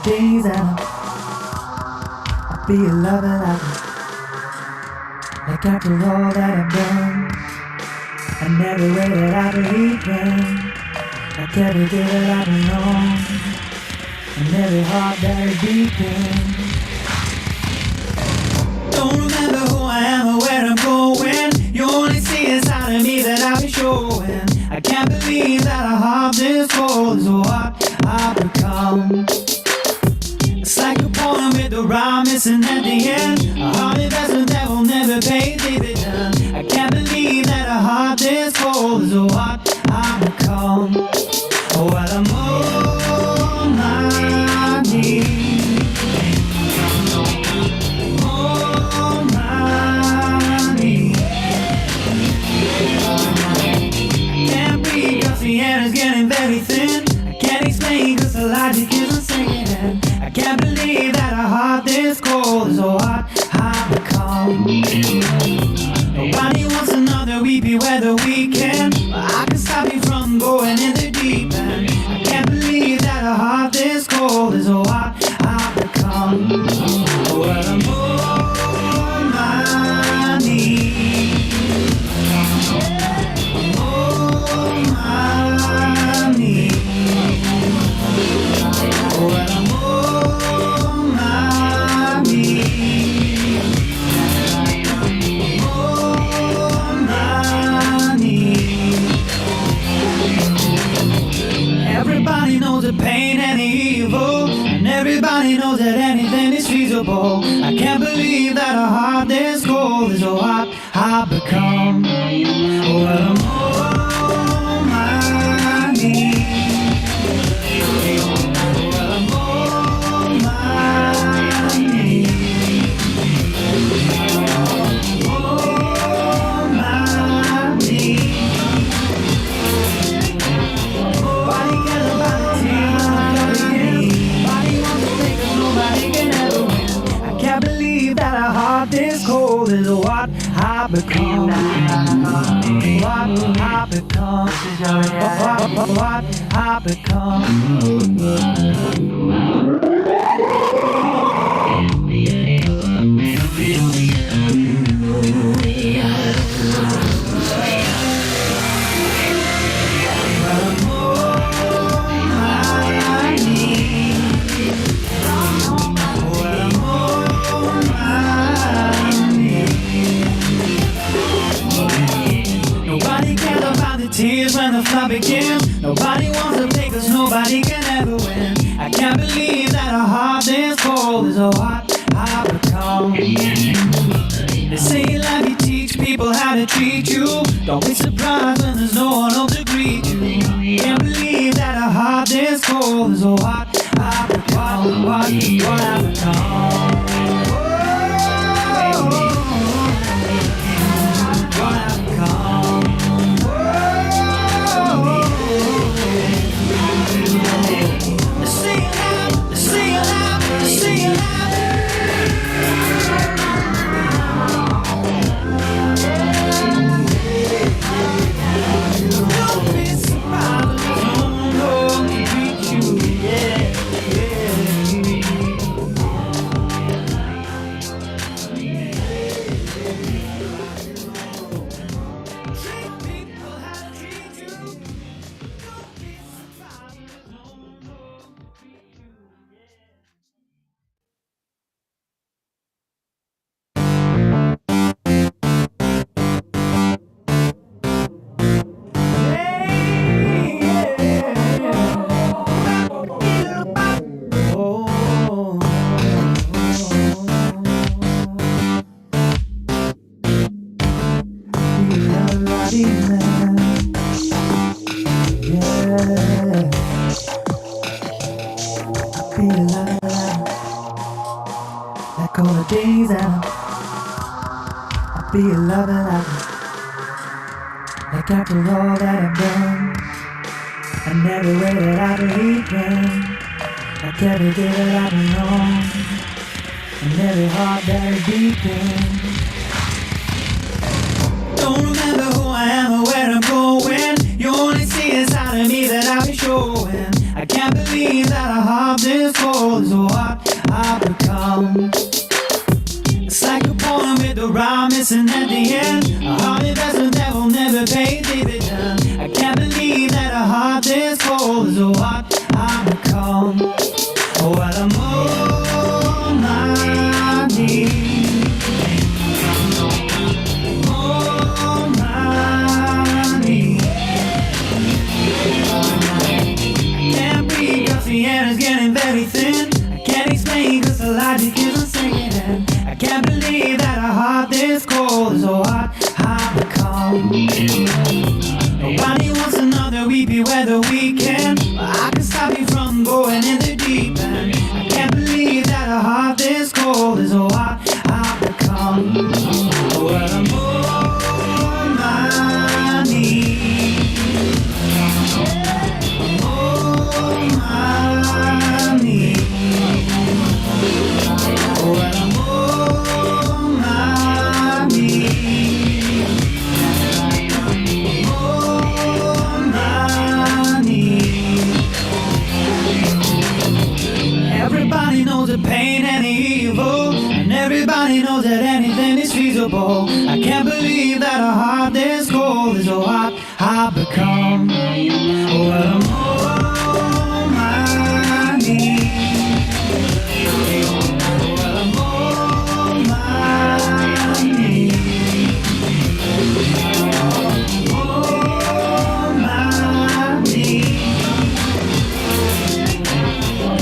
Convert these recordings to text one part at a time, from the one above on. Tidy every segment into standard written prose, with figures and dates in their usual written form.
days and I'll be loving like after all that I've done, and every way that I've been, like every day that I've been wrong, and every heart that is beating. Don't remember who I am or where I'm going. You only see a side of me that I've been showing. I can't believe that a heart this cold is what I've become. It's like a poem with a rhyme missing at the end. A hard investment that will never pay dividend. I can't believe that a heart this cold is what I've become. Oh, well, I'm on my knees, on my knees. I can't breathe 'cause the air is getting very thin. I can't explain 'cause the logic isn't sinking. I can't believe that a heart this cold is what I've become. Nobody wants another weepy weather weekend, but I can stop you from going in the deep end. I can't believe that a heart this cold is what I've become. Well, I'm on my knees, on my knees. Well, I'm on my knees, on my knees. Everybody knows the pain and the evil, and everybody knows that anything is feasible. I can't believe that a heart this cold is what I've become. Well, I'm on my knees. Well, I'm on my knees. On my knees. Nobody cares about the tears. Nobody wants to take us, nobody can ever win. I can't believe that a heart this cold is what I've become. What I've become. What I've become. Tears when the fight begins. Nobody wants to play 'cause nobody can ever win. I can't believe that a heart this cold is what I've become. They say in life you teach people how to treat you. Don't be surprised when there's no one else to greet you. Can't believe that a heart this cold is what I've become. What I've become. Like all the days and I'll be loving like after all that I've done, and every way that I've been, like every day that I've been wrong, and every heart that is beating. Don't remember who I am or where I'm going. You only see a side of me that I've been showing. I can't believe that a heart this cold is what I've become. It's like a poem with a rhyme missing at the end. A heart investment that will never pay dividend. I can't believe that a heart this cold is what I've become. Well, I'm on my knees. On my knees. I can't breathe 'cause the air is getting very thin. I can't explain 'cause the logic isn't sinking. I can't believe that a heart this cold is what I've become. Nobody wants another weepy weather weekend. I can stop you from going in the deep end. I can't believe that a heart this cold is what I've become. Well, I'm on my knees. On my knees. Well, I'm on my knees. On my knees. Everybody knows the pain and the evil, and everybody knows that anything is feasible. I can't believe that a heart this cold is what I've become. Well, I'm on my knees. Well, I'm on my knees. On my knees.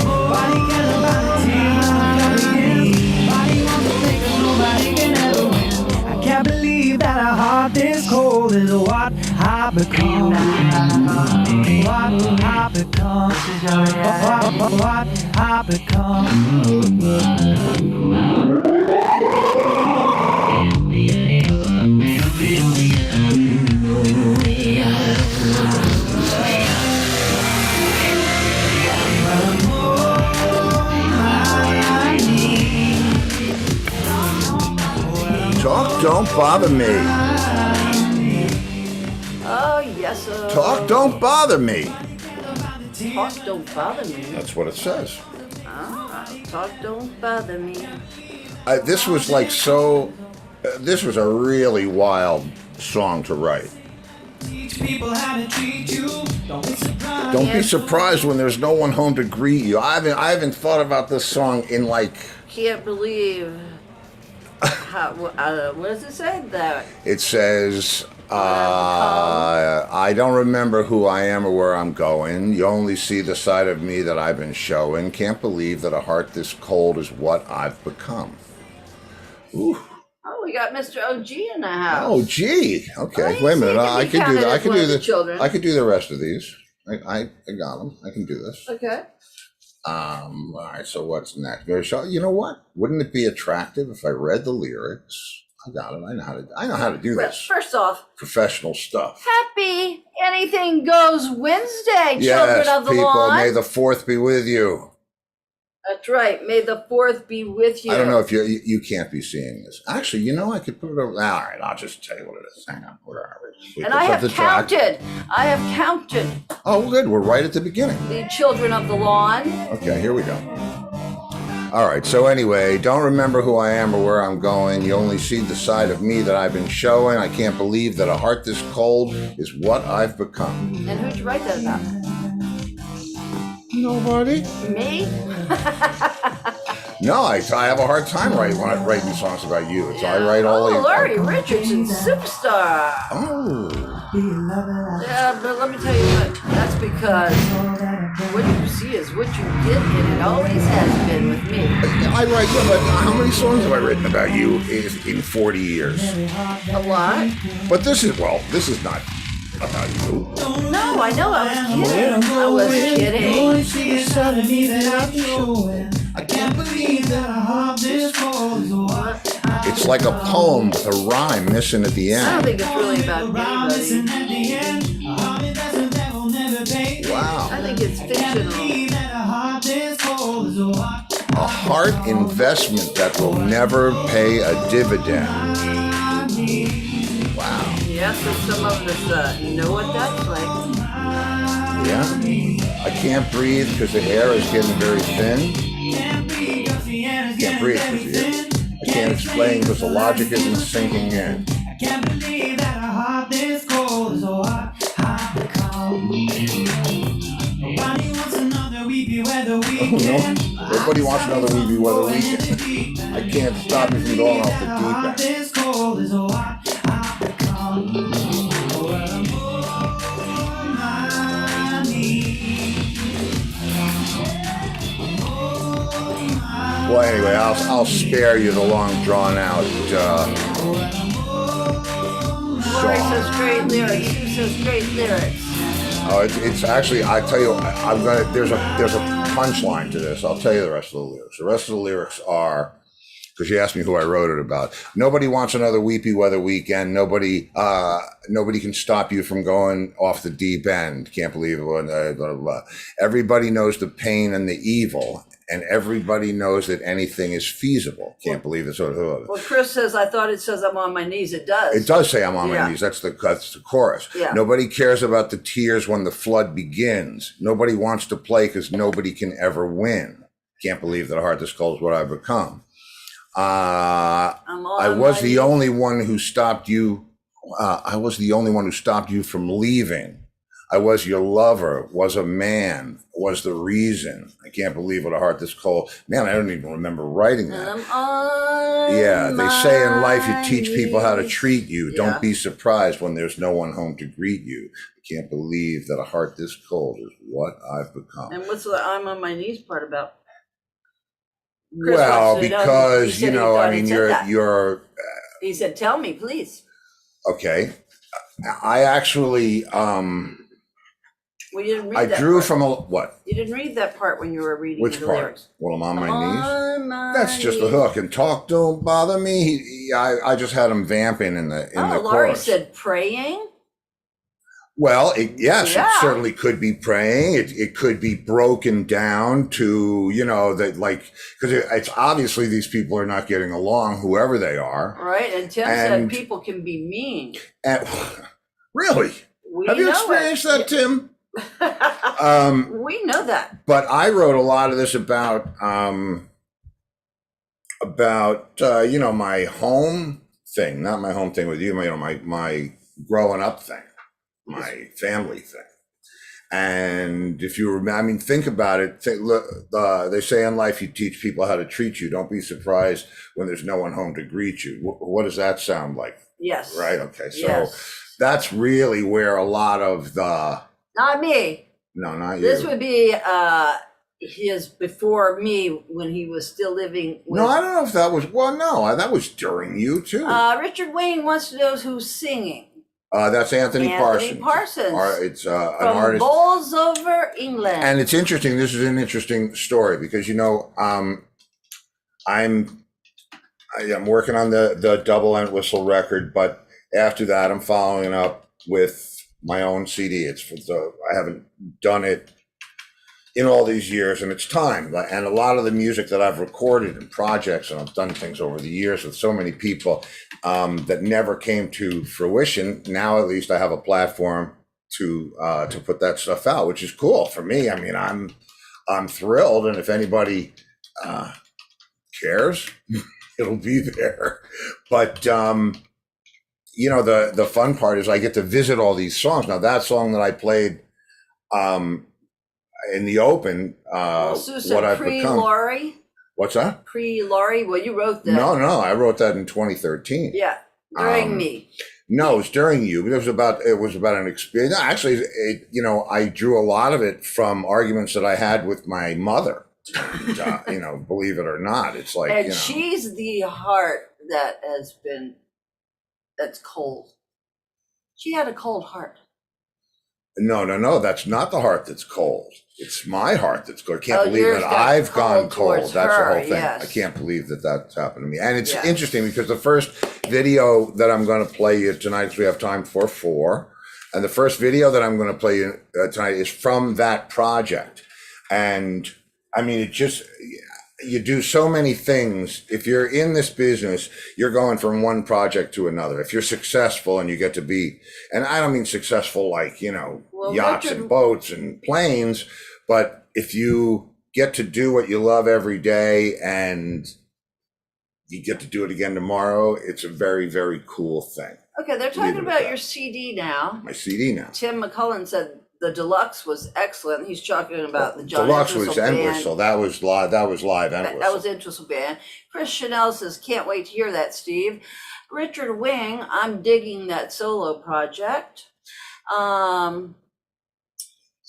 Nobody cares about the team, nobody wants to take us, nobody can ever win. I can't believe that a heart this cold is what I've become. What I've become. What I've become. Talk don't bother me. Oh, yes, sir. Talk don't bother me. Talk don't bother me. That's what it says. Talk don't bother me. This was like so. This was a really wild song to write. Teach people how to treat you. Don't be surprised. Don't be surprised when there's no one home to greet you. I haven't thought about this song in like. Can't believe. What does it say? That It says, I don't remember who I am or where I'm going. You only see the side of me that I've been showing. Can't believe that a heart this cold is what I've become. Ooh. Oh, we got Mr. OG in the house. Oh, gee. Okay, Oh, wait a you minute. seem to I be can do counted that. I as can one do of the the children. I can do the rest of these. I got them. I can do this. Okay. All right. So what's next? You know what? Wouldn't it be attractive if I read the lyrics? I got it. I know how to do Well, this. first off, Professional stuff. happy Anything Goes Wednesday, Yes, children of the people. lawn. May the 4th be with you. That's right. May the 4th be with you. I don't know if you can't be seeing this. Actually, I could put it over. All right, I'll just tell you what it is. Hang on. Where are we? And I have counted. I have counted Oh, good. We're right at the beginning. the children of the lawn. Okay, here we go. All right, so anyway, don't remember who I am or where I'm going. You only see the side of me that I've been showing. I can't believe that a heart this cold is what I've become. And who'd you write that about? Nobody. Me? No, I have a hard time writing songs about you. So I write all Oh, these. Laurie Richardson, superstar. Oh. Yeah, but let me tell you what. That's because what you see is what you get, and it always has been with me. I write, but how many songs have I written about you in 40 years? A lot. But this is not about you. No, I know. I was kidding. I was kidding. Only see a side of me that I'm showing. I can't believe that I heart this cold is what It's like a poem with a rhyme missing at the I don't end. think it's really about anybody. Wow. I think it's fictional. A heart investment that will never pay a dividend. Wow. Yes, and some of us know what that's like. Yeah. I can't breathe because the air is getting very thin. Can't breathe because the air. I can't explain because the logic isn't sinking in. I can't believe that a heart this cold is so hot to come. Nobody wants another weepy weather weekend. Nobody wants another weepy weather weekend. I can't stop you from going off the deep end. This cold is so hot to come. Well, anyway, I'll spare you the long drawn out Laurie song. says great lyrics. You says great lyrics. Oh, it's actually, I tell you, I'm gonna. There's a punchline to this. I'll tell you the rest of the lyrics. The rest of the lyrics are, because you asked me who I wrote it about. Nobody wants another weepy weather weekend. Nobody can stop you from going off the deep end. Can't believe it. Blah, blah, blah. Everybody knows the pain and the evil, and everybody knows that anything is feasible. Can't believe it. Well, Chris says, I thought it says I'm on my knees. It does. It does say I'm on my knees. That's the chorus. Yeah. Nobody cares about the tears when the flood begins. Nobody wants to play because nobody can ever win. Can't believe that a heart this cold is what I've become. I was the only one who stopped you. I was the only one who stopped you from leaving. I was your lover, was a man, was the reason. I can't believe what a heart this cold. Man, I don't even remember writing that. Yeah, they say in life you teach people how to treat you. Yeah. Don't be surprised when there's no one home to greet you. I can't believe that a heart this cold is what I've become. And what's the I'm on my knees part about? Chris Well, wants to know. because, He said you he know, thought I it mean, said that. you're, He said, tell me, please. okay. I actually, Well, you didn't read I that drew part. from what? You didn't read that part when you were reading Which the part? lyrics. Well, I'm on my knees. On my That's just the knees. hook. And talk don't bother me. I just had him vamping in the Laurie chorus. said praying. Well, yes, Yeah. it certainly could be praying. It could be broken down to, you know, that like, because it's obviously these people are not getting along, whoever they are. Right, and Tim said people can be mean. And really, We have you know experienced that, Tim? We know that. But I wrote a lot of this about you know, my home thing, not my home thing with you, you know, my growing up thing, my family thing. And if you remember, I mean, think about it. Look, they say in life you teach people how to treat you. Don't be surprised when there's no one home to greet you. What does that sound like? Yes. Right. Okay. So Yes. that's really where a lot of the. Not me. No, not you. This would be his before me when he was still living with. No, I don't know if that was. Well, no, that was during you too. Richard Wayne wants to know who's singing. That's Anthony Parsons. It's an From artist. Bolsover, England. And it's interesting. This is an interesting story because, you know, I'm working on the double end whistle record, but after that, I'm following up with my own CD. I haven't done it in all these years, and it's time. And a lot of the music that I've recorded in projects, and I've done things over the years with so many people that never came to fruition. Now, at least, I have a platform to put that stuff out, which is cool for me. I mean, I'm thrilled, and if anybody cares, it'll be there. But you know, the fun part is I get to visit all these songs. Now, that song that I played in the open, Susan, what I've become. Laurie. What's that? Laurie. Well, you wrote that. No, I wrote that in 2013. Yeah, during me. No, it was during you. It was about an experience. Actually, you know, I drew a lot of it from arguments that I had with my mother. And, you know, believe it or not, it's like, And you know, she's the heart that's cold. She had a cold heart. no, that's not the heart that's cold. It's my heart that's cold. I can't Oh, believe yours that got I've gone cold cold. towards That's her, the whole thing. yes. I can't believe that that's happened to me. And it's Yeah. interesting because the first video that I'm going to play you tonight, because we have time for 4, and the first video that I'm going to play you tonight is from that project. And I mean, it just, you do so many things. If you're in this business, you're going from one project to another. If you're successful and you get to be, and I don't mean successful like, you know, yachts and boats and planes. But if you get to do what you love every day and you get to do it again tomorrow, it's a very, very cool thing. Okay, they're talking about your CD now. My CD now. Tim McCullen said the deluxe was excellent. He's talking about the John Deluxe Entwistle was band. Entwistle. That was live. That was live Entwistle. That was Entwistle band. Chris Chanel says, "Can't wait to hear that, Steve." Richard Wing, "I'm digging that solo project."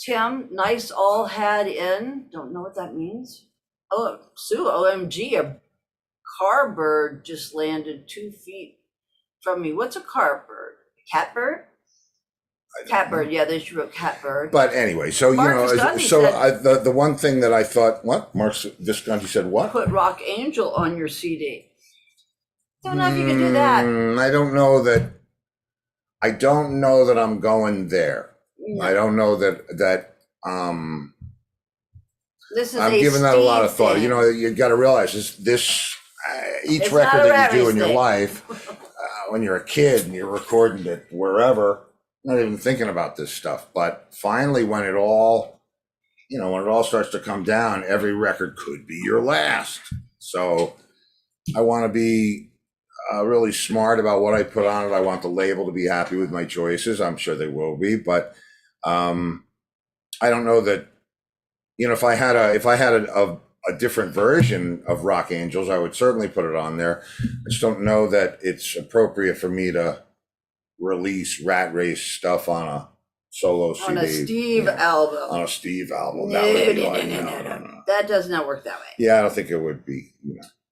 Tim, nice all had in. Don't know what that means. Oh, Sue, OMG, a car bird just landed 2 feet from me. What's a car bird? Catbird? Catbird, yeah, they should wrote catbird. But anyway, so Mark Visconti said, the one thing that I thought, what? Mark Visconti said what? Put Rock Angel on your CD. Don't know if you can do that. I don't know that I'm going there. No. I don't know that This is I'm giving that a lot of thought. thing. You know, you got to realize each It's record not a that you do rat in your race life, when you're a kid and you're recording it wherever, not even thinking about this stuff. But finally, when it all starts to come down, every record could be your last. So I want to be really smart about what I put on it. I want the label to be happy with my choices. I'm sure they will be, but I don't know that, if I had a different version of Rock Angels, I would certainly put it on there. I just don't know that it's appropriate for me to release Rat Race stuff on a solo CD. On a Steve album. On a Steve album. No. No. That does not work that way. Yeah, I don't think it would be.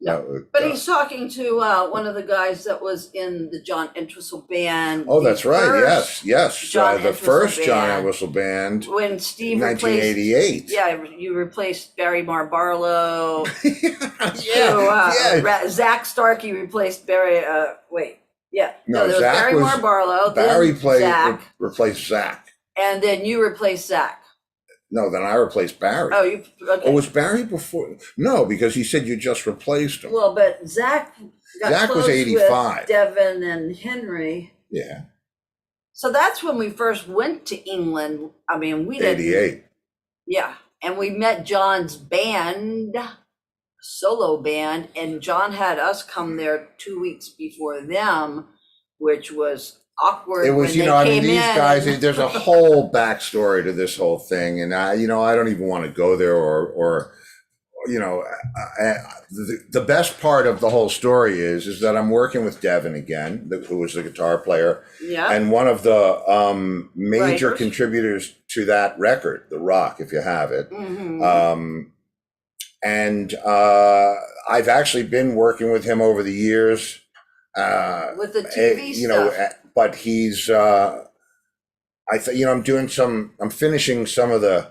No. But he's talking to one of the guys that was in the John Entwistle band. Oh, that's right. Yes. John The first Entwistle John band. Entwistle band. When Steve 1988. you replaced Barrymore Barlow. Yeah. Zach Starkey replaced Barry. There was Zach Barrymore Barlow. Barry Zach, replaced Zach. and then you replaced Zach. No, then I replaced Barry. Oh, you okay? Oh, was Barry before? No, because he said you just replaced him. Well, but Zach got was close 85. with Devin and Henry. Yeah. So that's when we first went to England. I mean, we didn't. 88. Yeah, and we met John's band, solo band, and John had us come there 2 weeks before them, which was awkward. It was, these guys, there's a whole backstory to this whole thing. And I don't even want to go there or the best part of the whole story is that I'm working with Devin again, who was the guitar player. Yeah. And one of the major Writers. contributors to that record, The Rock, if you have it. Mm-hmm. And I've actually been working with him over the years. With the TV stuff. But he's, I'm finishing some of the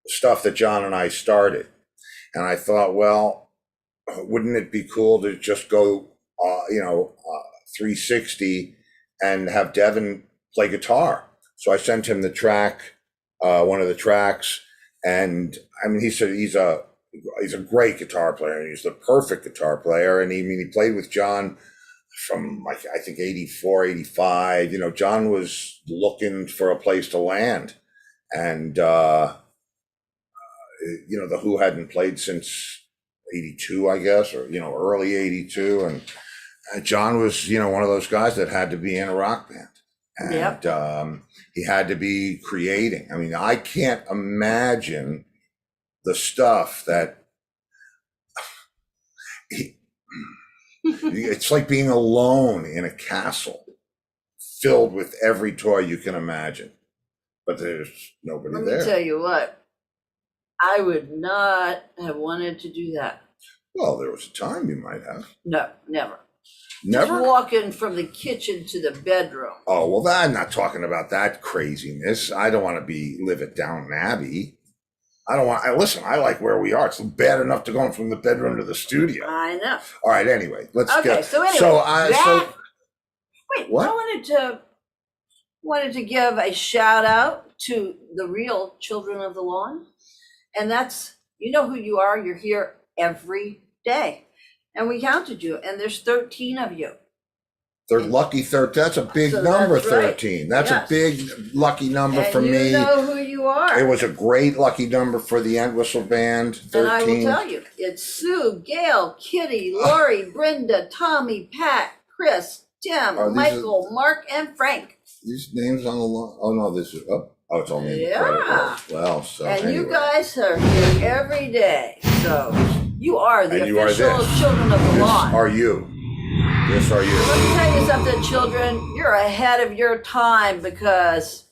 stuff that John and I started. And I thought, well, wouldn't it be cool to just go, 360 and have Devin play guitar? So I sent him the track, one of the tracks. And I mean, he said he's a great guitar player and he's the perfect guitar player. And he played with John from I think 84, 85. John was looking for a place to land. And, the Who hadn't played since 82, I guess, or, early 82. And John was, one of those guys that had to be in a rock band. And he had to be creating. I mean, I can't imagine the stuff that it's like being alone in a castle filled with every toy you can imagine, but there's nobody there. Let me tell you what, I would not have wanted to do that. Well, there was a time you might have. No, never. Never? Just walking from the kitchen to the bedroom. Oh, well, I'm not talking about that craziness. I don't want to live at Downton Abbey. Listen, I like where we are. It's bad enough to go from the bedroom to the studio. I know. All right, anyway, let's Okay, get. so anyway, wait, what? I wanted to give a shout out to the real Children of the Lawn. And that's, you know who you are. You're here every day. And we counted you, and there's 13 of you. They're lucky 13. That's a big So number, that's right. 13. That's Yes. a big lucky number And for you me. know who you are. It was a great lucky number for the Entwistle Band, 13. And I will tell you, it's Sue, Gail, Kitty, Lori, Brenda, Tommy, Pat, Chris, Tim, Are these Michael, Mark, and Frank. These names on the line? Oh, no, this is, it's only in the Yeah. credit roll as well. So And anyway. you guys are here every day. So you are the And you are official this. children of the This lawn. are you. This are you. Let me tell you something, children. You're ahead of your time because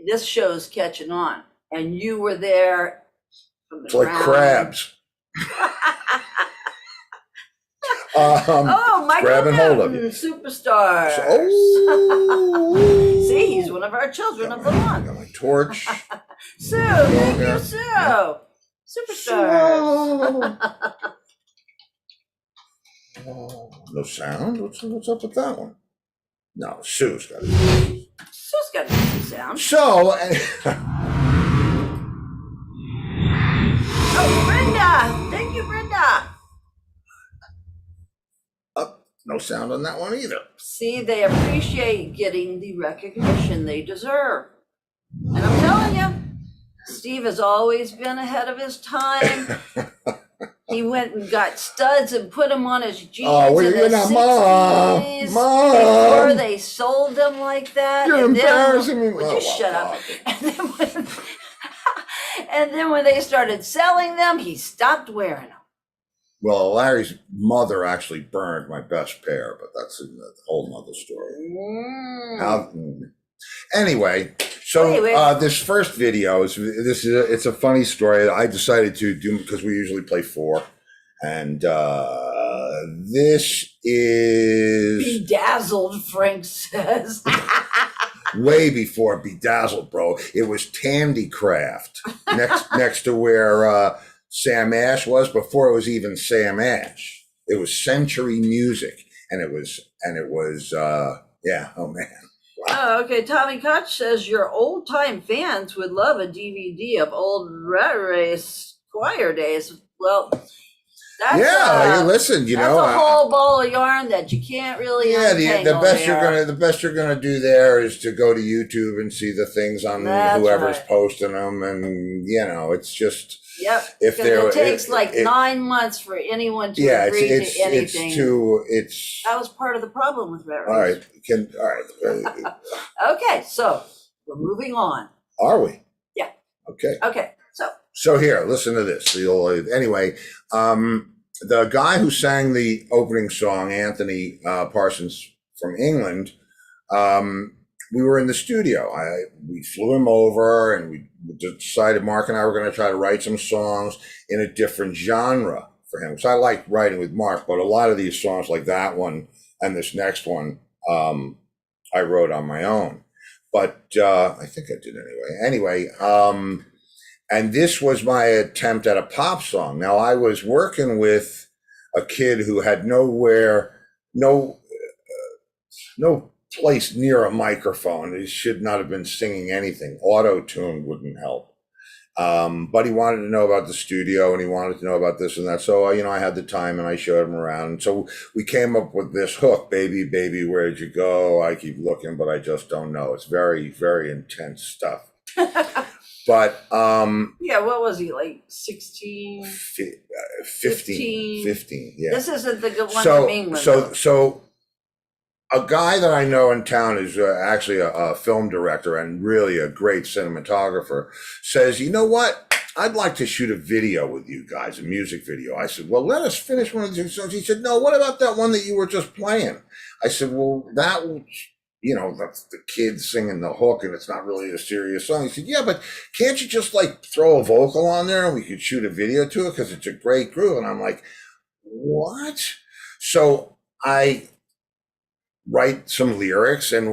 this show's catching on. And you were there from the It's like ground. crabs. Oh, Michael grab and hold of Mountain, you. superstars. Oh. See, he's one of our children of the I lawn. got my torch. Sue, thank Yeah. you, Sue. Superstars. No sound? What's up with that one? No, Sue's got it. Sue's got some sound. So, Oh, Brenda. Thank you, Brenda. no sound on that one either. See, they appreciate getting the recognition they deserve. And I'm telling you, Steve has always been ahead of his time. He went and got studs and put them on his jeans Oh, in the you're not, 60s Mom. before they sold them like that. You're And then- embarrassing me. Would Oh, you shut up? God. And then when they started selling them, he stopped wearing them. Well, Larry's mother actually burned my best pair, but that's a whole nother story. Anyway, so Wait. this first video it's a funny story. I decided to do because we usually play 4, and this is Bedazzled, Frank says. way before Bedazzled, bro. It was Tandycraft next to where Sam Ash was before it was even Sam Ash. It was Century Music, and it was yeah. Oh man. Wow. Oh, okay. Tommy Koch says your old-time fans would love a DVD of old Rat Race choir days. Well, that's Yeah, listen, that's a whole ball of yarn that you can't really the best there. the best you're gonna do there is to go to YouTube and see the things on That's whoever's right. posting them, and it's just Yep. if Because there it takes 9 months for anyone to agree to anything. it's That was part of the problem with Rat Race. all right. Okay, so we're moving on. Are we? Yeah. Okay. Okay, so So here, listen to this. Anyway, the guy who sang the opening song, Anthony Parsons from England, we were in the studio. We flew him over, and we decided Mark and I were going to try to write some songs in a different genre for him. So I like writing with Mark, but a lot of these songs, like that one and this next one, I wrote on my own. But I think I did anyway. And this was my attempt at a pop song. Now, I was working with a kid who had no place near a microphone. He should not have been singing anything. Auto-tune wouldn't help. But he wanted to know about the studio, and he wanted to know about this and that. So, I had the time, and I showed him around. And so we came up with this hook, baby, baby, where'd you go? I keep looking, but I just don't know. It's very, very intense stuff. But yeah, what was he, like 16? 15, yeah. This isn't the good one from England. So a guy that I know in town is actually a film director and really a great cinematographer, says, you know what? I'd like to shoot a video with you guys, a music video. I said, well, let us finish one of these songs. He said, no, what about that one that you were just playing? I said, well, that's the kid singing the hook, and it's not really a serious song. He said, yeah, but can't you just throw a vocal on there and we could shoot a video to it because it's a great groove? And I'm like, what? So I write some lyrics, and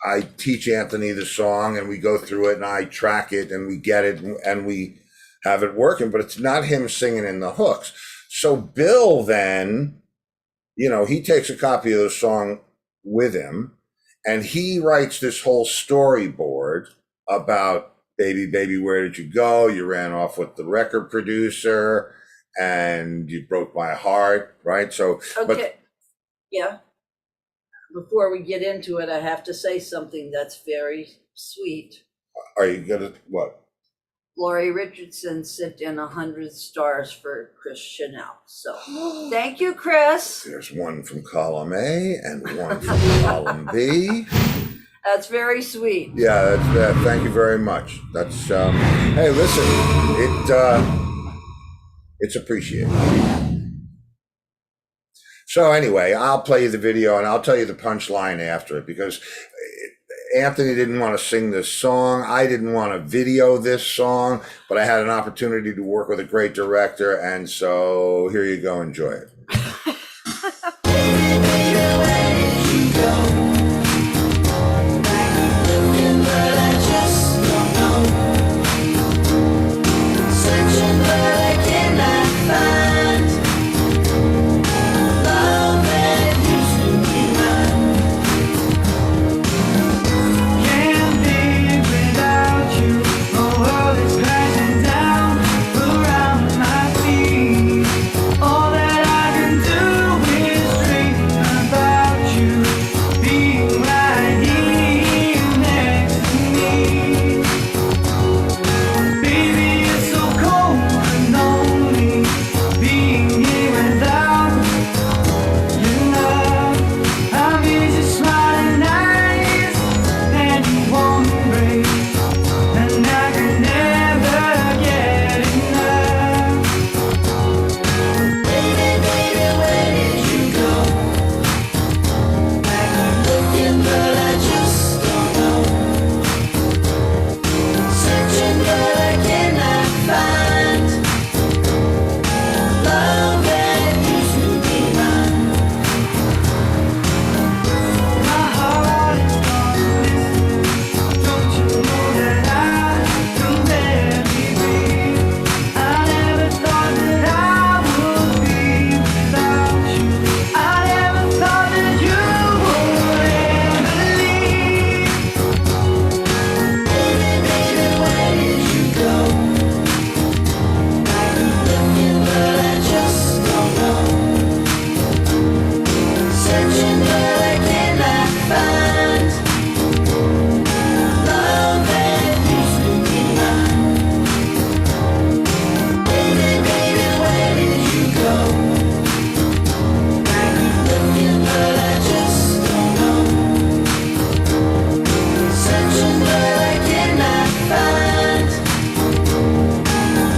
I teach Anthony the song, and we go through it, and I track it, and we get it, and we have it working, but it's not him singing in the hooks. So Bill then, he takes a copy of the song with him, and he writes this whole storyboard about baby, baby, where did you go? You ran off with the record producer, and you broke my heart, right? So, okay. Yeah. Before we get into it, I have to say something that's very sweet. Are you gonna what? Laurie Richardson sent in 100 stars for Chris Chanel. So thank you, Chris. There's one from column A and one from column B. That's very sweet. Yeah, thank you very much. That's hey, listen, it's appreciated. So anyway, I'll play you the video and I'll tell you the punchline after it, because Anthony didn't want to sing this song. I didn't want to video this song, but I had an opportunity to work with a great director, and so here you go. Enjoy it. Can't live without you. My world is crashing down around my feet. All that I can do is dream about you being right here next to me. Baby, it's so cold and lonely being here without your love. I miss your smiling eyes and your warm embrace, and I could never get enough. Baby, baby, where did you go? I keep looking, but I just don't know. Searching, but I cannot find love that used to be mine. My heart is gone missing. Don't you know that I can barely breathe? I never thought that I would be without you. I never thought that you would ever leave. Baby, baby, where did you go? I keep looking, but I just don't know. Searching, but I cannot find love that used to be mine. Baby, baby, where did you go? I keep looking, but I just don't know. Searching, but I cannot find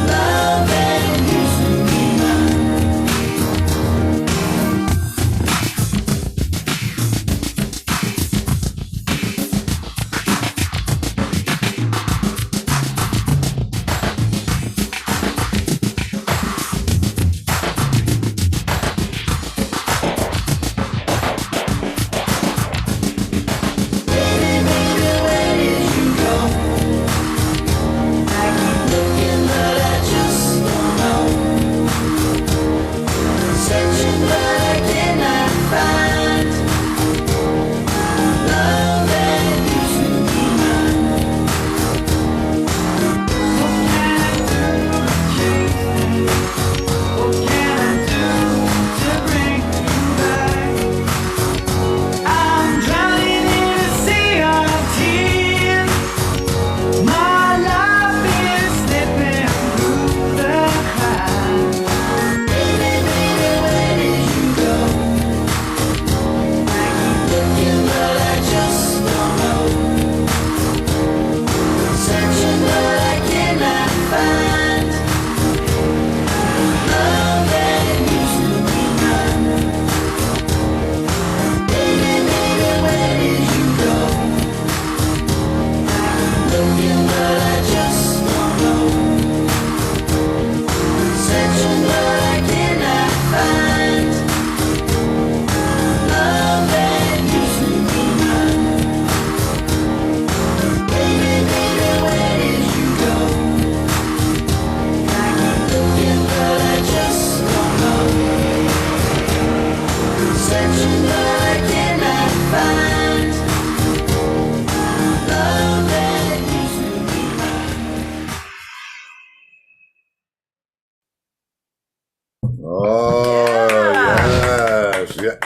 love that used to be mine. Baby, baby, where did you go? I keep looking, but I just don't know. Searching, but I cannot find love that used to be mine. What can I do to chase it? What can I do to bring you back? I'm drowning in a sea of tears. My life is slipping through the cracks. Baby, baby, where did you go? I keep looking, but I just don't know. Searching, but I cannot find love that used to be mine. Baby, baby, where did you go? I keep looking, but I just don't know. Searching, but I cannot find love that used to be mine. Baby, baby, where did you go? I keep looking, but I just don't know. Searching, but I cannot find love that used to be mine. Oh, Yeah. yes. Yeah.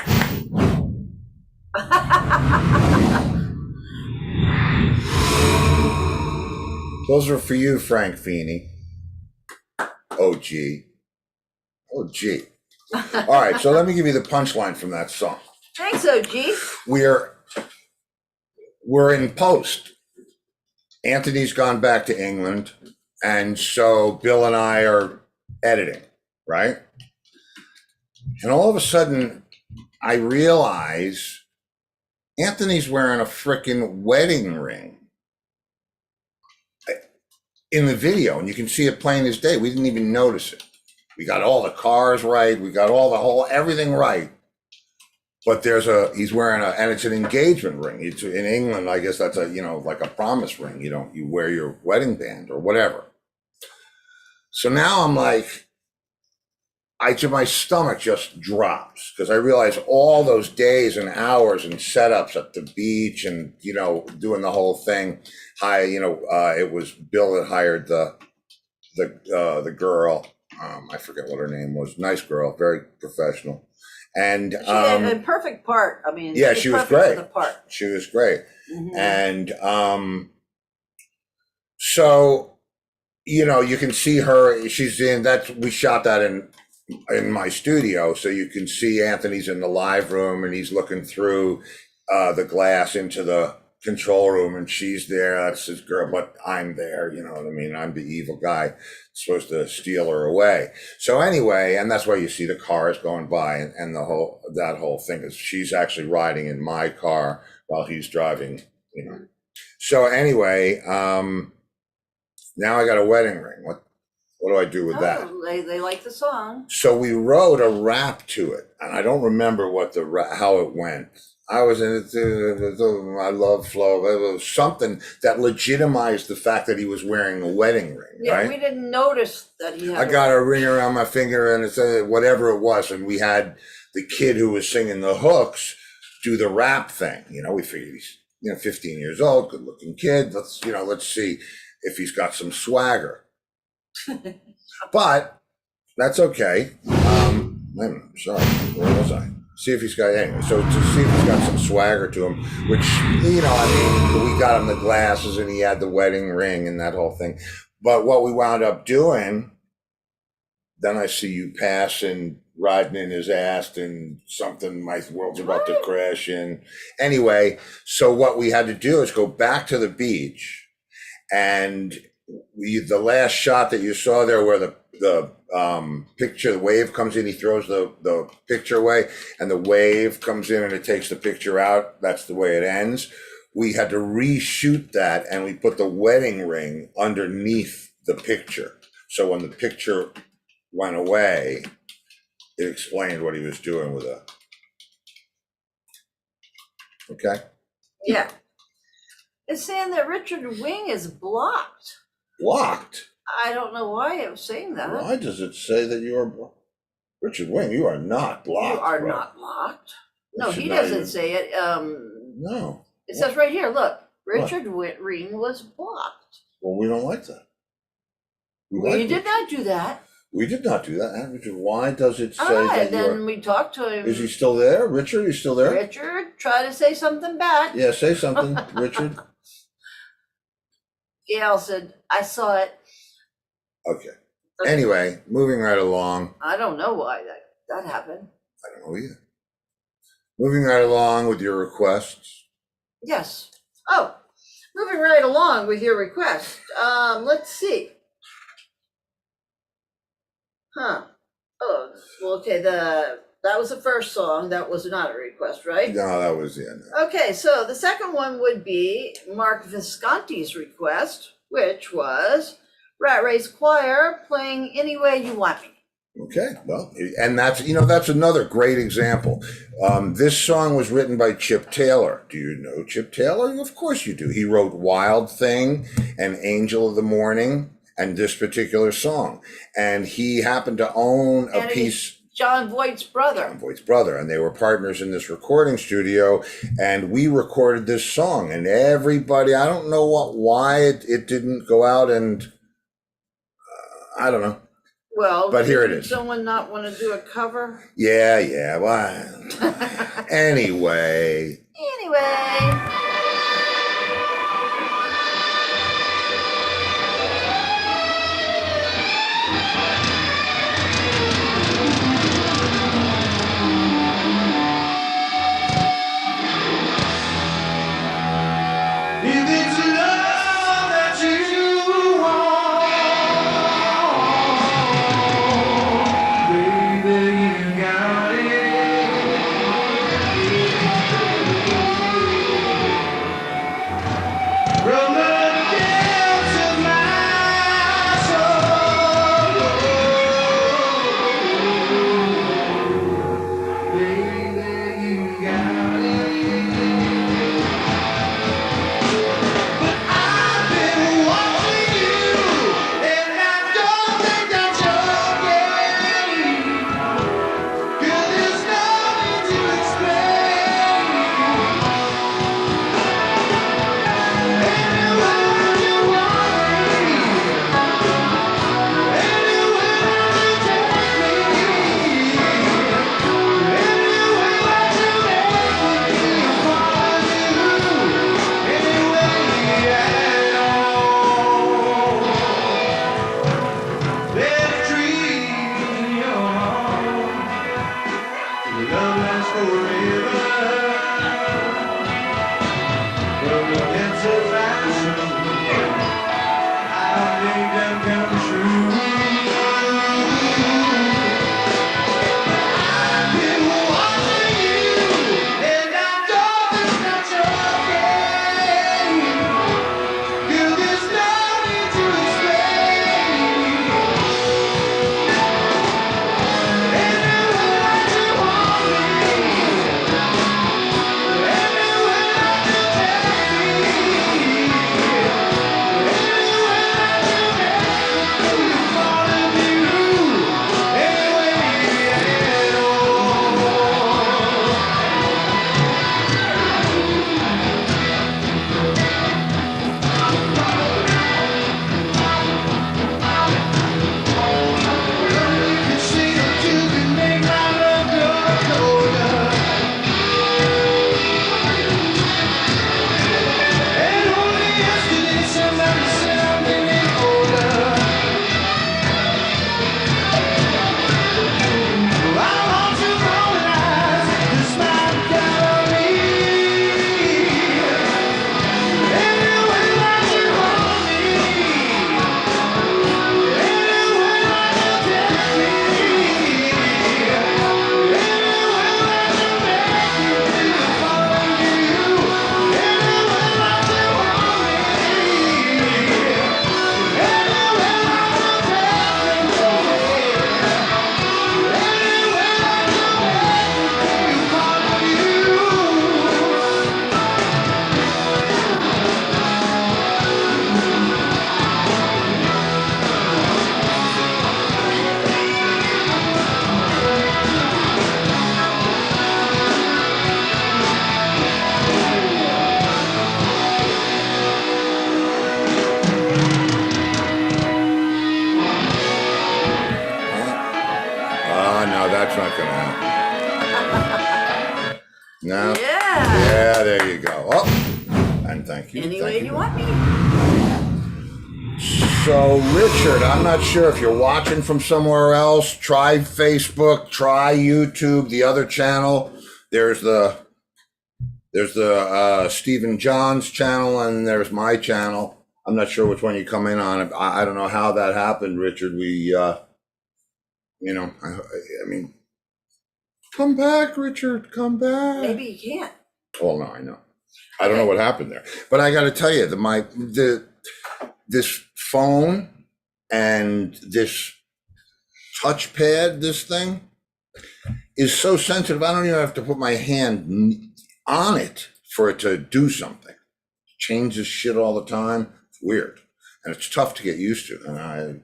Those are for you, Frank Feeney. OG. OG. All right, so let me give you the punchline from that song. Thanks, OG. We're in post. Anthony's gone back to England, and so Bill and I are editing, right? And all of a sudden, I realize Anthony's wearing a frickin' wedding ring in the video, and you can see it plain as day. We didn't even notice it. We got all the cars right. We got everything right. But he's wearing and it's an engagement ring. It's in England, I guess that's like a promise ring. You wear your wedding band or whatever. So now I'm like, my stomach just drops because I realize all those days and hours and setups at the beach and, doing the whole thing. It was Bill that hired the girl. I forget what her name was. Nice girl, very professional. And she had a perfect part. I mean, yeah, she was great. For the part. She was great. Mm-hmm. And so, you can see her. She's in that. We shot that in my studio, so you can see Anthony's in the live room and he's looking through the glass into the control room, and she's there. That's his girl, but I'm there. You know what I mean? I'm the evil guy supposed to steal her away. So anyway, and that's why you see the cars going by and that whole thing is she's actually riding in my car while he's driving. So anyway, now I got a wedding ring. What do I do with that? They like the song. So we wrote a rap to it, and I don't remember how it went. I was in it. I love Flo. It was something that legitimized the fact that he was wearing a wedding ring. Yeah, right? We didn't notice that he had. I got a ring around my finger, and it said whatever it was, and we had the kid who was singing the hooks do the rap thing. We figured he's 15 years old, good-looking kid. Let's see if he's got some swagger. But that's okay. Sorry, where was I? See if he's got anyway. So to see if he's got some swagger to him, which we got him the glasses and he had the wedding ring and that whole thing. But what we wound up doing, then I see you passing, riding in his ass and something. My world's about to crash. And anyway, so what we had to do is go back to the beach, and the last shot that you saw there, where the picture, the wave comes in, he throws the picture away and the wave comes in and it takes the picture out. That's the way it ends. We had to reshoot that, and we put the wedding ring underneath the picture. So when the picture went away, it explained what he was doing with it. Okay? Yeah. It's saying that Richard Wing is blocked. Blocked? I don't know why it was saying that. Why does it say that you are blocked? Richard Wing, you are not blocked. You are not blocked. No, he doesn't say it. No. It says right here, look, Richard Wing was blocked. Well, we don't like that. We did not do that. We did not do that. Richard, why does it say that then we talked to him. Is he still there? Richard, you still there? Richard, try to say something back. Yeah, say something, Richard. Gail said, I saw it. Okay. Anyway, moving right along. I don't know why that happened. I don't know either. Moving right along with your requests. Yes. Oh, moving right along with your request. Let's see. Oh, well, okay. That was the first song. That was not a request, right? No, that was the end. Okay, so the second one would be Mark Visconti's request, which was Rat Race Choir playing Any Way You Want Me. Okay, well, and that's another great example. This song was written by Chip Taylor. Do you know Chip Taylor? Of course you do. He wrote Wild Thing and Angel of the Morning and this particular song. And he happened to own a piece. John Voight's brother. And they were partners in this recording studio, and we recorded this song. And everybody, I don't know why it didn't go out, and I don't know. Well, but here it is. Someone not want to do a cover? Yeah. Well, anyway. That's not gonna happen. No. Yeah, there you go. Oh, and thank you. Any way you want me. So, Richard, I'm not sure if you're watching from somewhere else. Try Facebook, try YouTube, the other channel. There's the Stephen John's channel, and there's my channel. I'm not sure which one you come in on. I don't know how that happened, Richard. I mean, come back, Richard, come back. Maybe you can't. Oh, no, I know. I don't know what happened there. But I got to tell you, this phone and this touchpad, this thing, is so sensitive. I don't even have to put my hand on it for it to do something. It changes shit all the time. It's weird. And it's tough to get used to.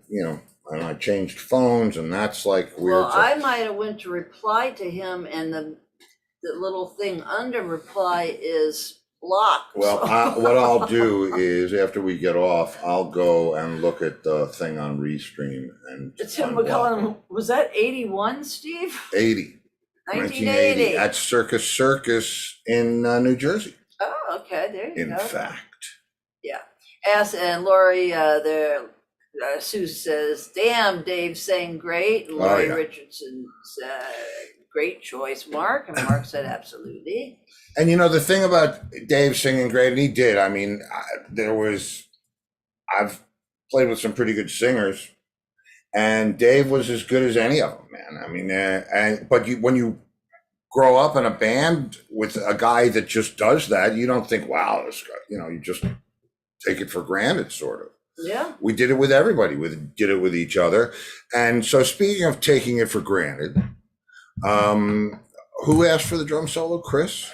And I changed phones, and that's like weird. Well, I might have went to reply to him, and the little thing under reply is blocked. Well, what I'll do is after we get off, I'll go and look at the thing on Restream and Tim McCullen, was that 81, Steve? 80. 1980. At Circus in New Jersey. Oh, okay, there you go. In fact. Yeah. And Laurie, Sue says, damn, Dave sang great. And Laurie Richardson said, great choice, Mark. And Mark said, absolutely. And the thing about Dave singing great, and he did, I mean, I've played with some pretty good singers, and Dave was as good as any of them, man. I mean, but when you grow up in a band with a guy that just does that, you don't think, wow, this guy, you just take it for granted, sort of. Yeah. We did it with everybody. We did it with each other. And so speaking of taking it for granted, who asked for the drum solo? Chris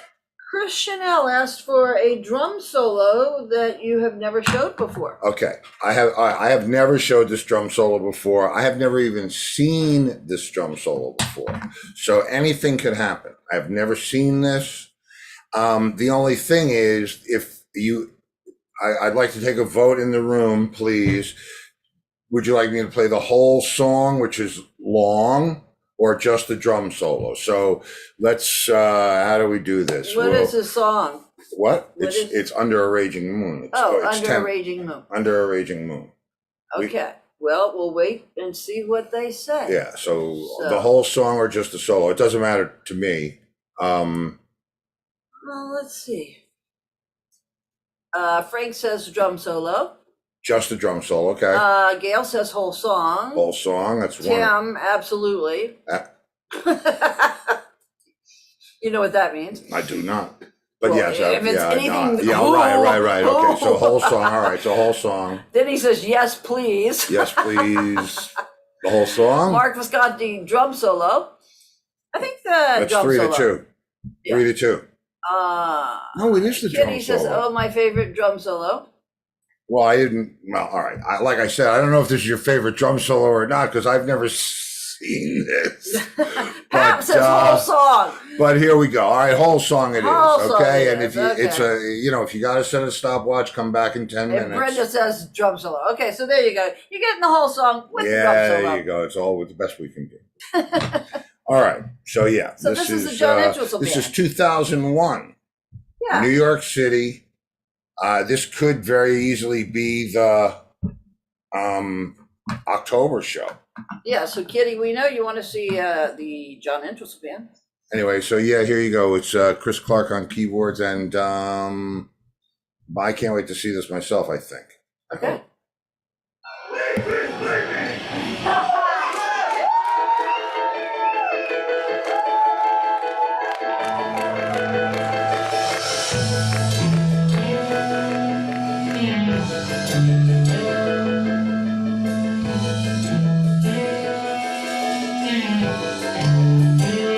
Chanel asked for a drum solo that you have never showed before. Okay. I have never showed this drum solo before. I have never even seen this drum solo before. So anything could happen. I've never seen this. The only thing is, I'd like to take a vote in the room, please. Would you like me to play the whole song, which is long, or just the drum solo? So let's, how do we do this? What is the song? What? It's Under a Raging Moon. Under a Raging Moon. Under a Raging Moon. Okay. Well, we'll wait and see what they say. Yeah, so the whole song or just the solo? It doesn't matter to me. Well, let's see. Frank says drum solo. Just a drum solo, okay. Gail says whole song. Whole song, that's one. Tim, absolutely. You know what that means? I do not. But Well, yes, if it's anything, yeah, right. Okay, so whole song. All right, so whole song. Then he says, yes, please. Yes, please. The whole song. Mark Visconti, drum solo. I think the That's drum 3-2. solo. 3-2. No, it is the drum Kitty solo. says, oh, my favorite drum solo. Well, I didn't. Well, all right. Like I said, I don't know if this is your favorite drum solo or not because I've never seen this. Pam says whole song. But here we go. All right, whole song it Whole is. song Okay, it and is, if if you got to set a stopwatch, come back in 10 minutes. And Brenda says drum solo. Okay, so there you go. You're getting the whole song with the drum solo. There you go. It's all with the best we can do. All right. So yeah, So this is the John Entwistle This band. is 2001. Yeah. New York City. This could very easily be the October show. Yeah, so Kitty, we know you want to see the John Entwistle band. Anyway, so yeah, here you go. It's Chris Clark on keyboards, and I can't wait to see this myself, I think. Okay.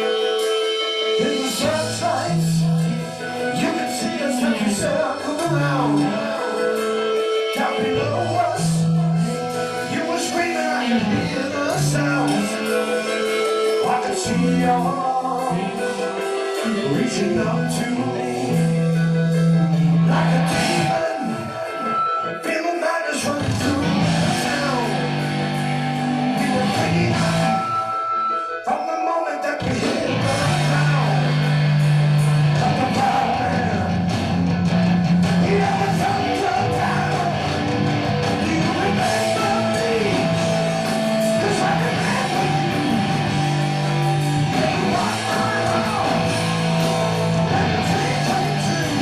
In the searchlight, you can see us as we circle around. Down below us, you were screaming, I can hear the sounds. I can see your arm reaching up to me like a demon. Feel the madness running through the town. We were playing from the moment that we hit the ground. Like a proud man. He never turned us down. Do you remember me? 'Cause I remember you. You rock my world. And the dreams come true.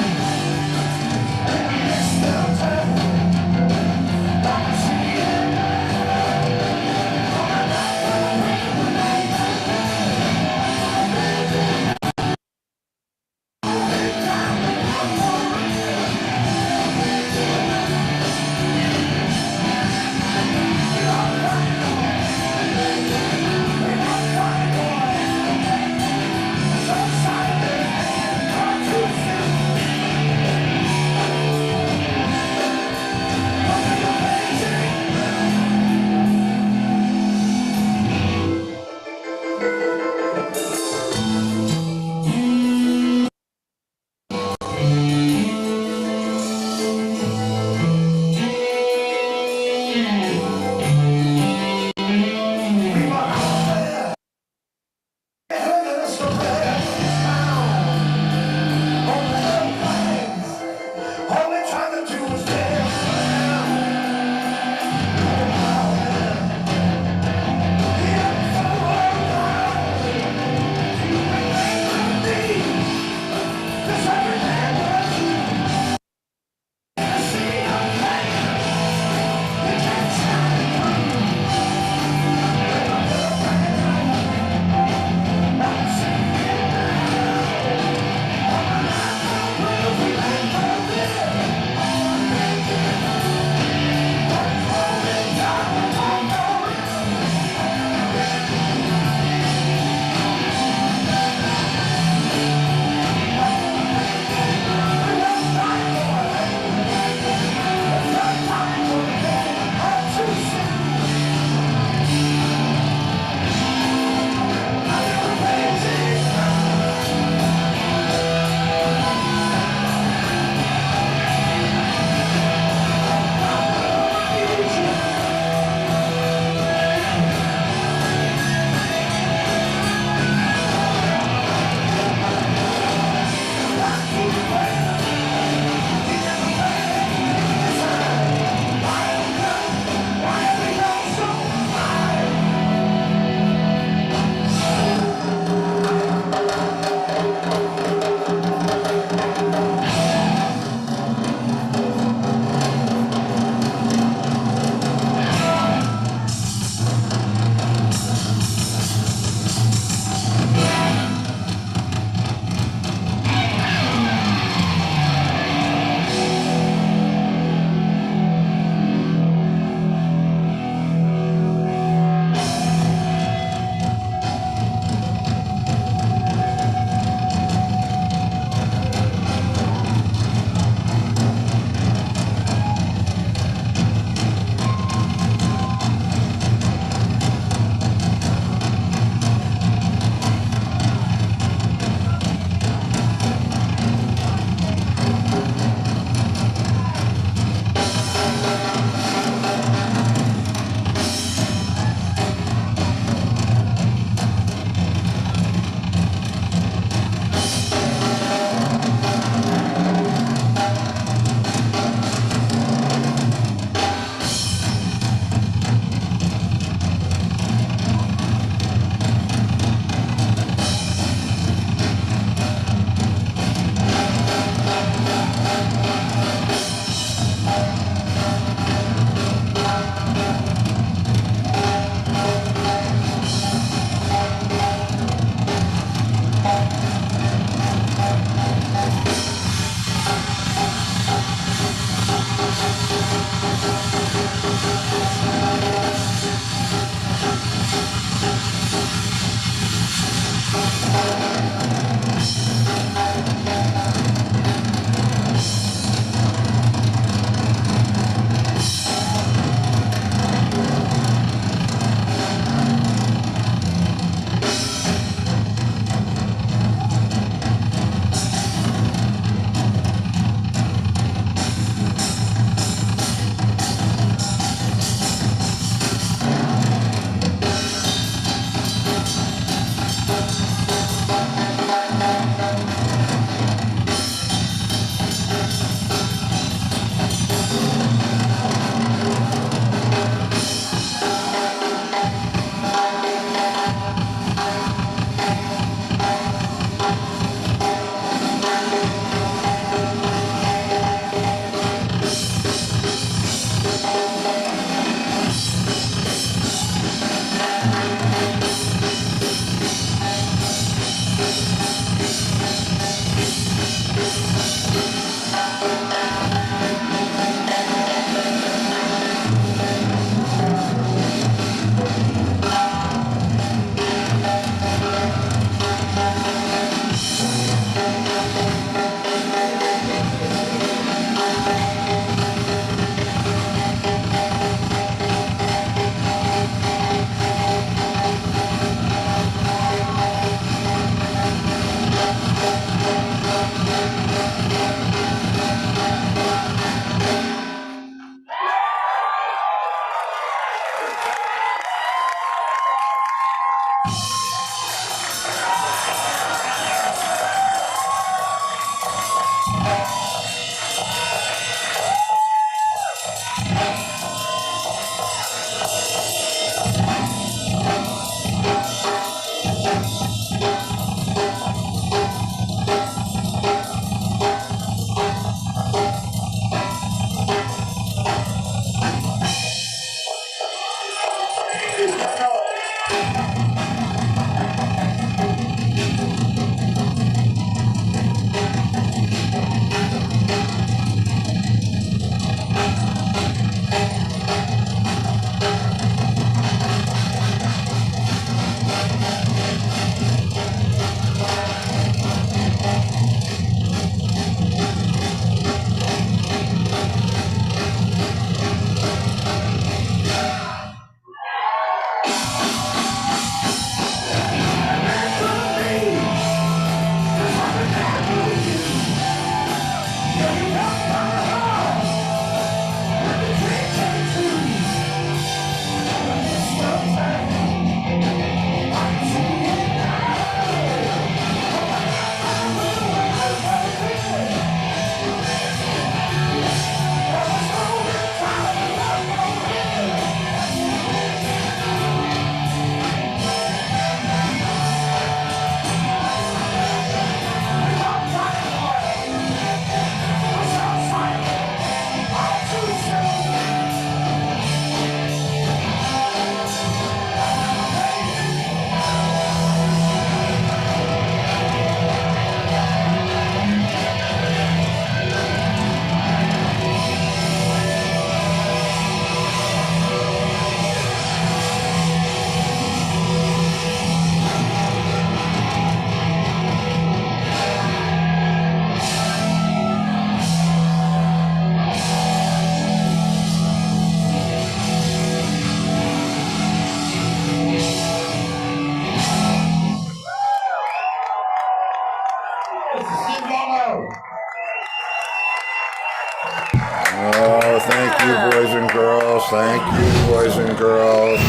Oh, thank you, boys and girls. Thank you, boys and girls.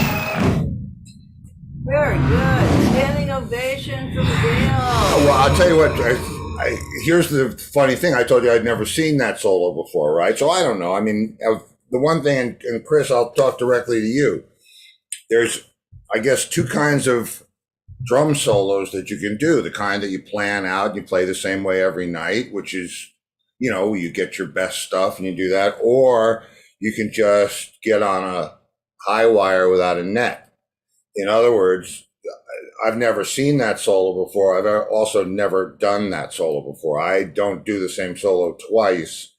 Very good. Standing ovation from Dale. Well, I'll tell you what. Here's the funny thing. I told you I'd never seen that solo before, right? So I don't know. I mean, the one thing, and Chris, I'll talk directly to you. There's, I guess, two kinds of drum solos that you can do. The kind that you plan out, you play the same way every night, which is, you know, you get your best stuff and you do that. Or you can just get on a high wire without a net. In other words, I've never seen that solo before. I've also never done that solo before. I don't do the same solo twice.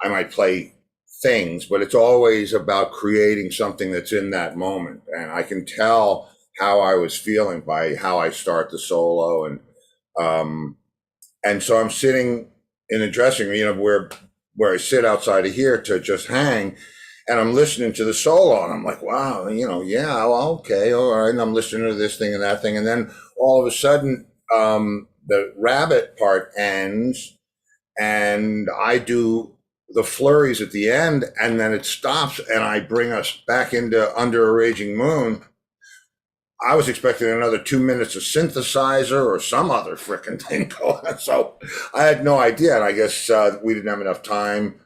I might play things, but it's always about creating something that's in that moment. And I can tell how I was feeling by how I start the solo. And so I'm sitting in the dressing room, where I sit outside of here to just hang, and I'm listening to the solo, and I'm like, wow, yeah, well, okay, all right. And I'm listening to this thing and that thing. And then all of a sudden, the rabbit part ends, and I do the flurries at the end, and then it stops, and I bring us back into Under a Raging Moon. I was expecting another 2 minutes of synthesizer or some other frickin' thing going on. So I had no idea. And I guess we didn't have enough time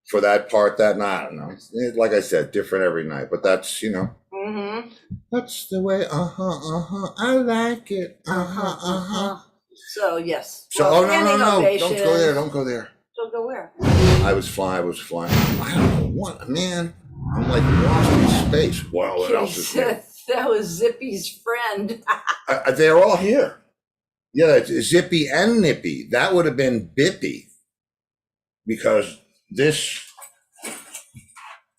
for that part that night. I don't know. Like I said, different every night. But that's, Mm-hmm. that's the way, I like it. So, yes. So, Well, no. ovation. Don't go there. Don't go where? I was flying. I don't know what, man. I'm like lost in space. Well, what else is new? That was Zippy's friend. They're all here. Yeah, it's Zippy and Nippy. That would have been Bippy, because this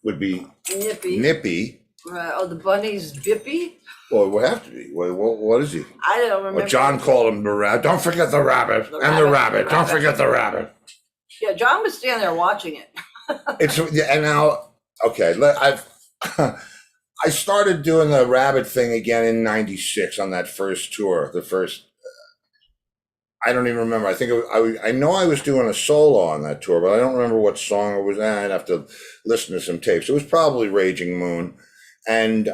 would be Nippy. Oh, the bunny's Bippy? Well, it would have to be. What is he? I don't remember. Well, John called him the rabbit. Don't forget the rabbit. The rabbit. Don't forget the rabbit. Yeah, John was standing there watching it. And now, okay, I started doing the rabbit thing again in '96 on that first tour. I don't even remember. I think I know I was doing a solo on that tour, but I don't remember what song it was. I'd have to listen to some tapes. It was probably Raging Moon. And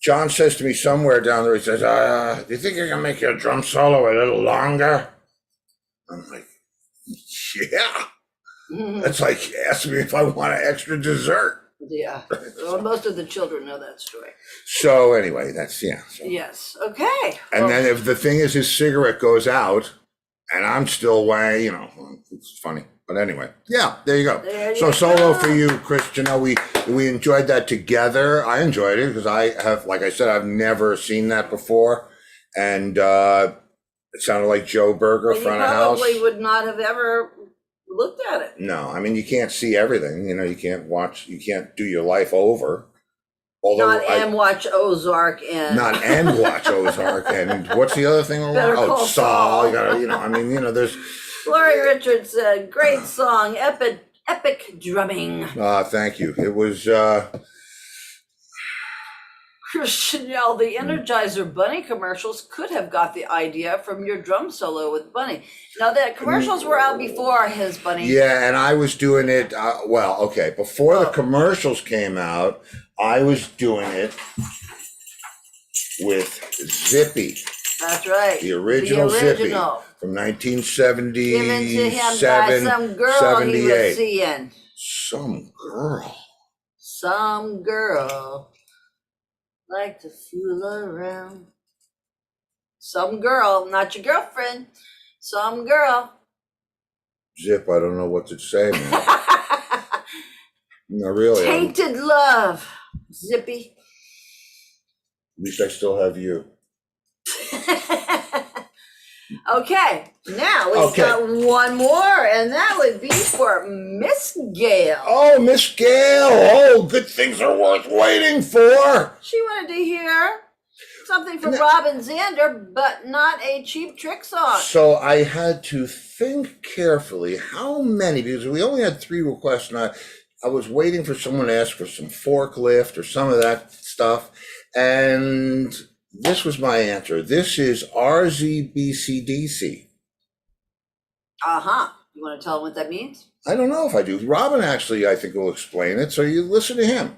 John says to me somewhere down there, he says, do you think I can make your drum solo a little longer? I'm like, yeah. That's like asking me if I want an extra dessert. Yeah. Well, most of the children know that story. So anyway, that's, yeah. So. Yes. Okay. And then if the thing is, his cigarette goes out and I'm still way, it's funny. But anyway, yeah, there you go. So solo for you, Christian. We enjoyed that together. I enjoyed it because I have, like I said, I've never seen that before. And it sounded like Joe Berger, front of house. You probably would not have ever looked at it. No, I mean, you can't see everything. You can't do your life over. Although watch Ozark and watch Ozark and what's the other thing? Saul. You gotta, there's. Laurie Richards said, "Great song, epic drumming." Thank you. It was. Christian Yell, the Energizer Bunny commercials could have got the idea from your drum solo with Bunny. Now, the commercials were out before his Bunny. Yeah, and I was doing it, before the commercials came out, I was doing it with Zippy. That's right. The original Zippy from 1977, given to him by some girl 78. he was seeing. Some girl. Like to fool around. Some girl, not your girlfriend. Some girl. Zip, I don't know what to say, man. No, really. Tainted love, Zippy. At least I still have you. Okay, now we've got one more, and that would be for Miss Gail. Oh, Miss Gail. Oh, good things are worth waiting for. She wanted to hear something from Robin Zander, but not a Cheap Trick song. So I had to think carefully how many, because we only had 3 requests, and I was waiting for someone to ask for some Forklift or some of that stuff, and this was my answer. This is RZBCDC. You want to tell them what that means? I don't know if I do. Robin actually, I think, will explain it. So you listen to him.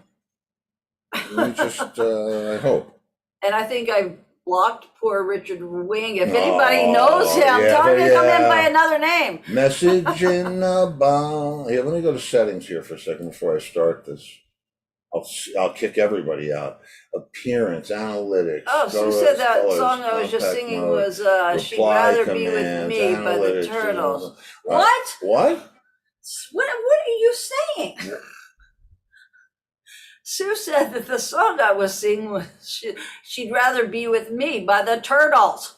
You just, I hope. And I think I blocked poor Richard Wing. If anybody knows him, tell him to come in by another name. Message in a bomb. Here, let me go to settings here for a second before I start this. I'll kick everybody out. Appearance, analytics. Oh, Sue said that song I was just singing mode, was She'd Rather Be With Me by the Turtles. What? What? What are you saying? Sue said that the song I was singing was She'd Rather Be With Me by the Turtles.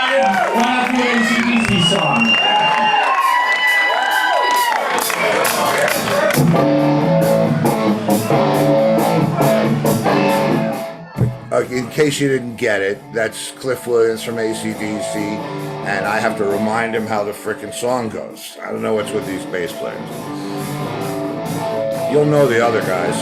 ACDC song. In case you didn't get it, that's Cliff Williams from AC/DC, and I have to remind him how the frickin' song goes. I don't know what's with these bass players. You'll know the other guys.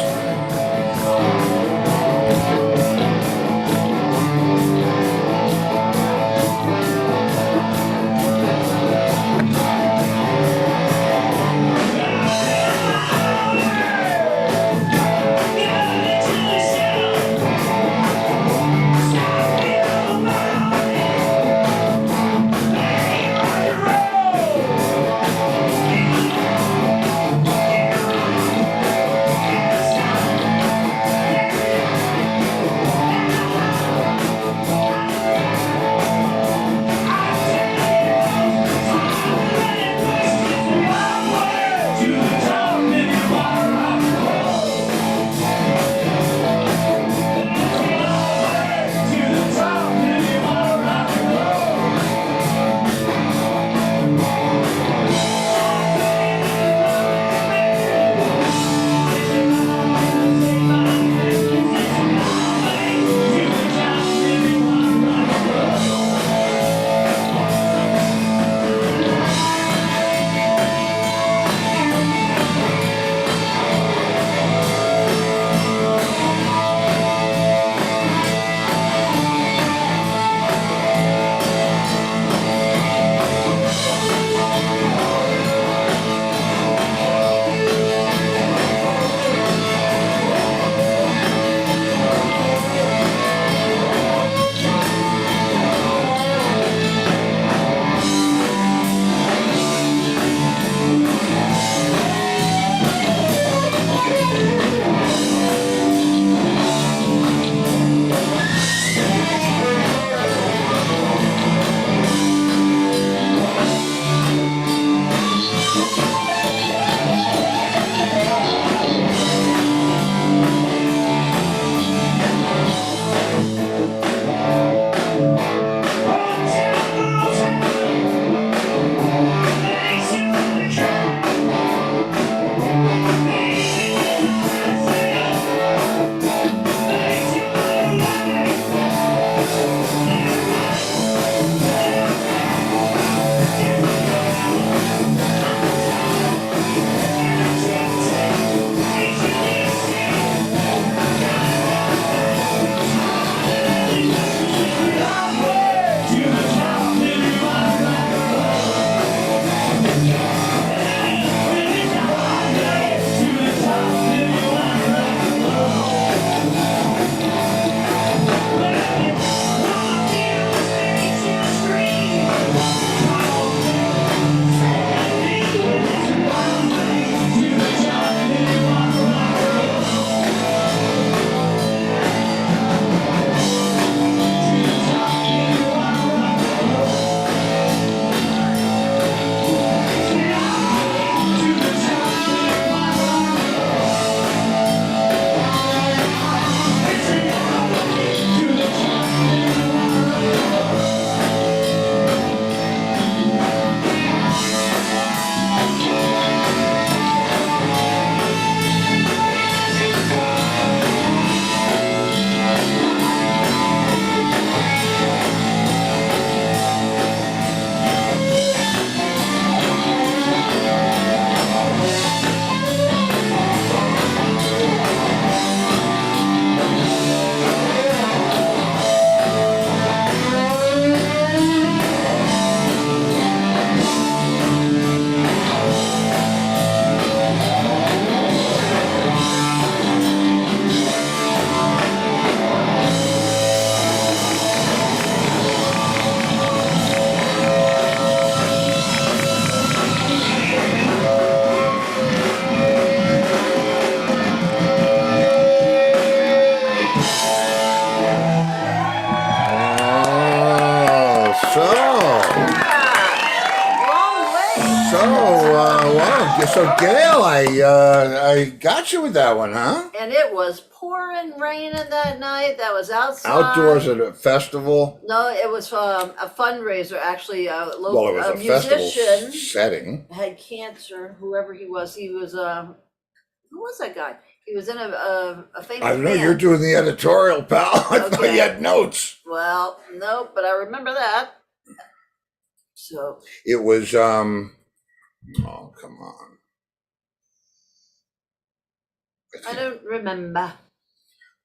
So Gail, I got you with that one, huh? And it was pouring raining that night. That was outside. Outdoors at a festival. No, it was a fundraiser. Actually, a local Well, it was a festival musician setting. had cancer. Whoever he was Who was that guy? He was in a famous I don't know. band. You're doing the editorial, pal. I thought Okay. you had notes. Well, no, but I remember that. So It was. Oh, come on. I don't remember.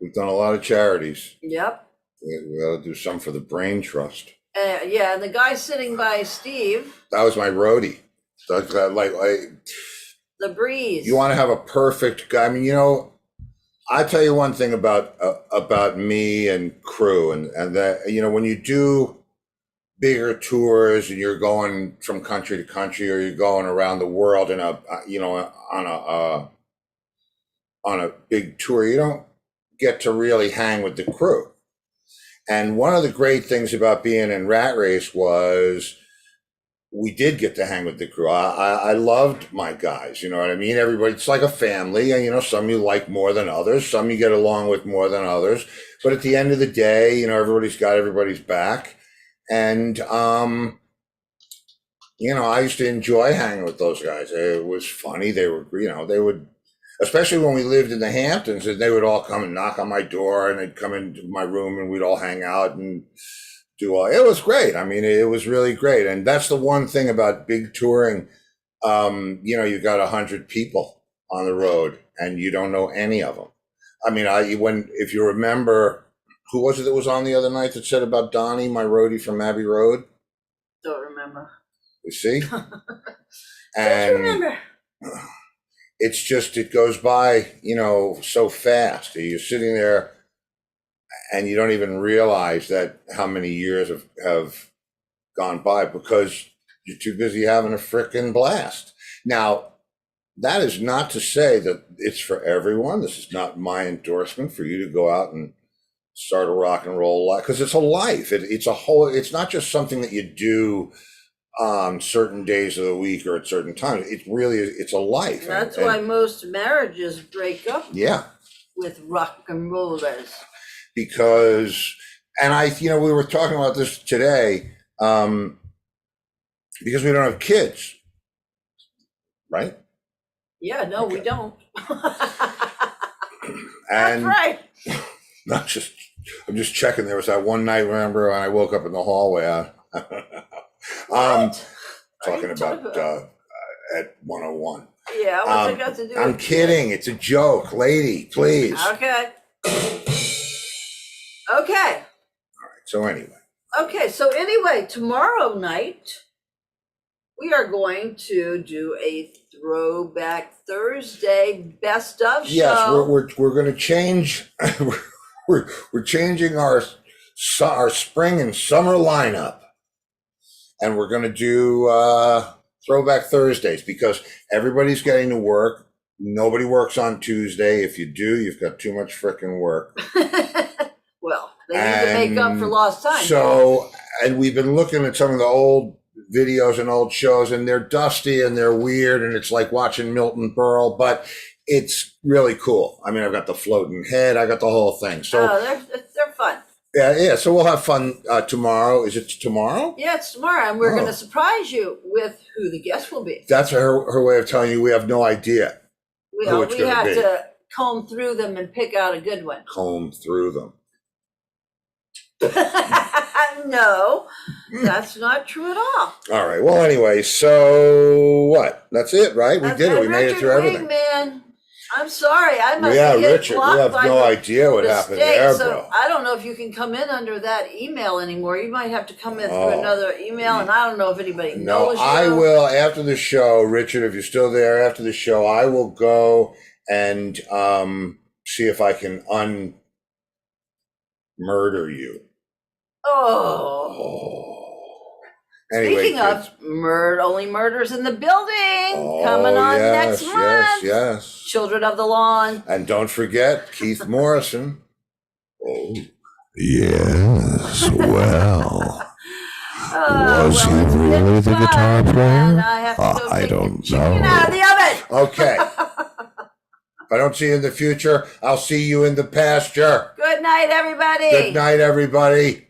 We've done a lot of charities. Yep. We ought to do some for the Brain Trust. Yeah, and the guy sitting by Steve, That was my roadie. So the breeze. you want to have a perfect guy. I mean, you know, I tell you one thing about me and crew, and that, you know, when you do bigger tours and you're going from country to country, or you're going around the world in a, you know, on a big tour, you don't get to really hang with the crew. And one of the great things about being in Rat Race was we did get to hang with the crew. I loved my guys, you know what I mean? Everybody, it's like a family, and, you know, some you like more than others, some you get along with more than others. But at the end of the day, you know, everybody's got everybody's back. And, you know, I used to enjoy hanging with those guys. It was funny. They were, you know, they would, especially when we lived in the Hamptons, and they would all come and knock on my door, and they'd come into my room, and we'd all hang out and do all. It was great. I mean, it was really great. And that's the one thing about big touring. You know, you got 100 people on the road, and you don't know any of them. I mean, if you remember, who was it that was on the other night that said about Donnie, my roadie from Abbey Road? Don't remember. You see? Don't remember. It's just, it goes by, you know, so fast. You're sitting there and you don't even realize that how many years have gone by because you're too busy having a frickin' blast. Now, that is not to say that it's for everyone. This is not my endorsement for you to go out and start a rock and roll life, because it's a life. It's a whole, it's not just something that you do certain days of the week or at certain times. It really is, it's a life. That's why most marriages break up. Yeah. With rock and rollers. Because, and you know, we were talking about this today, because we don't have kids, right? Yeah, no, okay. We don't. And that's right. Not just, I'm just checking. There was that one night, remember, when I woke up in the hallway. Talking about at 101. Yeah, what's it got to do with I'm kidding. It's a joke, lady, please. Okay. Okay. All right. So anyway, tomorrow night we are going to do a Throwback Thursday best of show. Yes, we're going to change. we're changing our spring and summer lineup, and we're going to do Throwback Thursdays because everybody's getting to work. Nobody works on Tuesday. If you do, you've got too much frickin' work. Well, they need to make up for lost time. So, and we've been looking at some of the old videos and old shows, and they're dusty and they're weird, and it's like watching Milton Berle, but it's really cool. I mean, I've got the floating head, I got the whole thing. So they're fun. Yeah. So we'll have fun tomorrow. Is it tomorrow? Yeah, it's tomorrow, and we're going to surprise you with who the guest will be. That's her way of telling you we have no idea. We have to comb through them and pick out a good one. Comb through them. No, that's not true at all. All right. Well, anyway, so what? That's it, right? We did it. We made it through everything. Man, I'm sorry. I must have hit Richard, we have no idea what happened there, bro. I don't know if you can come in under that email anymore. You might have to come in through another email, and I don't know if anybody knows you. I will, after the show, Richard, if you're still there after the show, I will go and see if I can murder you. Anyway, speaking of only murders in the building, coming on next month. Yes. Children of the Lawn. And don't forget Keith Morrison. Oh, yes. Well, was he really the guitar player? I don't know. Out of the oven. Okay. If I don't see you in the future, I'll see you in the pasture. Good night, everybody. Good night, everybody.